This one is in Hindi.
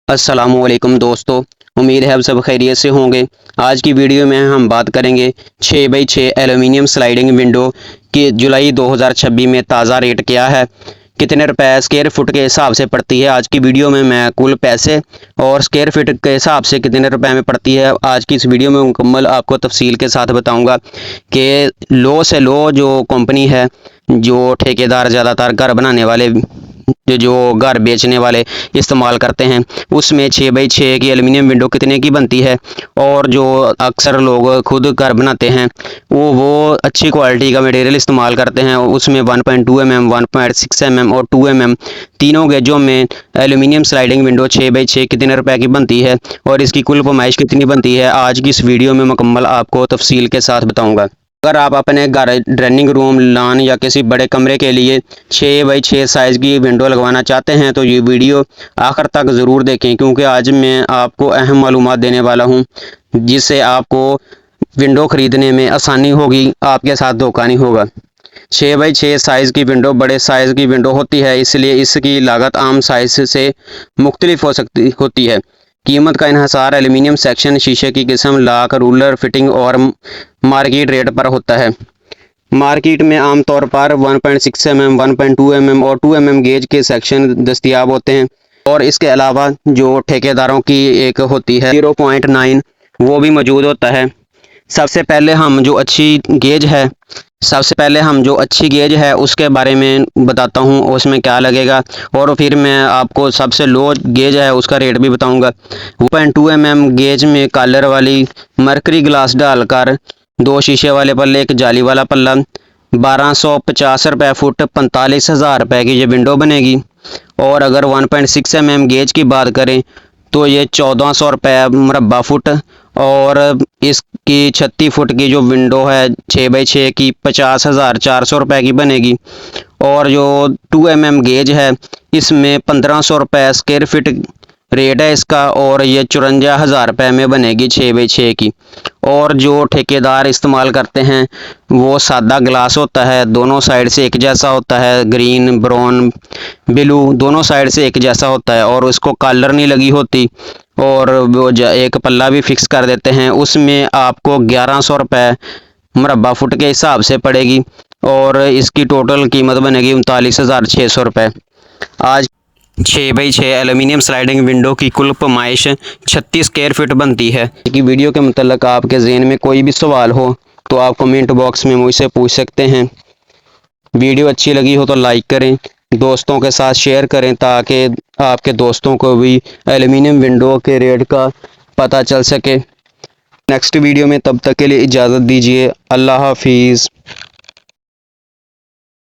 अस्सलामुअलैकुम दोस्तों, उम्मीद है आप सब खैरियत से होंगे। आज की वीडियो में हम बात करेंगे 6 बाई 6 एल्युमिनियम स्लाइडिंग विंडो की जुलाई 2026 में ताज़ा रेट क्या है, कितने रुपए स्क्वायर फुट के हिसाब से पड़ती है। आज की वीडियो में मैं कुल पैसे और स्क्वायर फीट के हिसाब से कितने रुपए में पड़ती है, आज की इस वीडियो में मुकम्मल आपको तफसील के साथ बताऊँगा कि लो से लो जो कंपनी है, जो ठेकेदार ज़्यादातर घर बनाने वाले जो घर बेचने वाले इस्तेमाल करते हैं, उसमें 6 बाई 6 की एल्युमिनियम विंडो कितने की बनती है। और जो अक्सर लोग खुद घर बनाते हैं वो अच्छी क्वालिटी का मटेरियल इस्तेमाल करते हैं। उसमें 1.2 mm, 1.6 mm और 2 mm तीनों गेजों में एल्युमिनियम स्लाइडिंग विंडो 6 बाई 6 कितने रुपए की बनती है और इसकी कुल पैमाइश कितनी बनती है, आज की इस वीडियो में मुकम्मल आपको तफसील के साथ बताऊँगा। अगर आप अपने घर ड्राइंग रूम, लॉन या किसी बड़े कमरे के लिए 6 बाई 6 साइज़ की विंडो लगवाना चाहते हैं तो ये वीडियो आखिर तक ज़रूर देखें, क्योंकि आज मैं आपको अहम मालूमात देने वाला हूं जिससे आपको विंडो ख़रीदने में आसानी होगी, आपके साथ धोखा नहीं होगा। 6 बाई 6 साइज़ की विंडो बड़े साइज़ की विंडो होती है, इसलिए इसकी लागत आम साइज़ से मुख्तलिफ होती है। कीमत का इन्हसार एल्युमिनियम सेक्शन, शीशे की किस्म, लाक, रूलर, फिटिंग और मार्केट रेट पर होता है। मार्केट में आमतौर पर 1.6 mm, 1.2 mm और 2 mm गेज के सेक्शन दस्तियाब होते हैं और इसके अलावा जो ठेकेदारों की एक होती है 0.9 वो भी मौजूद होता है। सबसे पहले हम जो अच्छी गेज है उसके बारे में बताता हूँ, उसमें क्या लगेगा, और फिर मैं आपको सबसे लो गेज है उसका रेट भी बताऊँगा। 1.2 mm गेज में कॉलर वाली मरकरी ग्लास डालकर 2 शीशे वाले पल्ले, एक जाली वाला पल्ला, 1250 रुपये फुट, 45,000 रुपये की ये विंडो बनेगी। और अगर 1.6 mm गेज की बात करें तो ये 1400 रुपये मुरब्बा फुट, और इसकी 36 फुट की जो विंडो है 6 बाई 6 की 50,400 रुपये की बनेगी। और जो 2 mm गेज है इसमें 1500 रुपये स्क्वायर फिट रेट है इसका, और ये 54,000 रुपये में बनेगी 6 बाई 6 की। और जो ठेकेदार इस्तेमाल करते हैं वो सादा ग्लास होता है, दोनों साइड से एक जैसा होता है, ग्रीन, ब्राउन, ब्लू दोनों साइड से एक जैसा होता है, और उसको कॉलर नहीं लगी होती, और वो एक पल्ला भी फिक्स कर देते हैं। उसमें आपको 1100 रुपये मुरब्बा फुट के हिसाब से पड़ेगी, और इसकी टोटल कीमत बनेगी 39,600 रुपये। आज 6 बाई 6 एल्युमिनियम स्लाइडिंग विंडो की कुल पैमाइश 36 स्क्वायर फीट बनती है। कि वीडियो के मतलब आपके जहन में कोई भी सवाल हो तो आप कमेंट बॉक्स में मुझसे पूछ सकते हैं। वीडियो अच्छी लगी हो तो लाइक करें, दोस्तों के साथ शेयर करें ताकि आपके दोस्तों को भी एल्युमिनियम विंडो के रेट का पता चल सके। नेक्स्ट वीडियो में तब तक के लिए इजाज़त दीजिए। अल्लाह हाफिज़।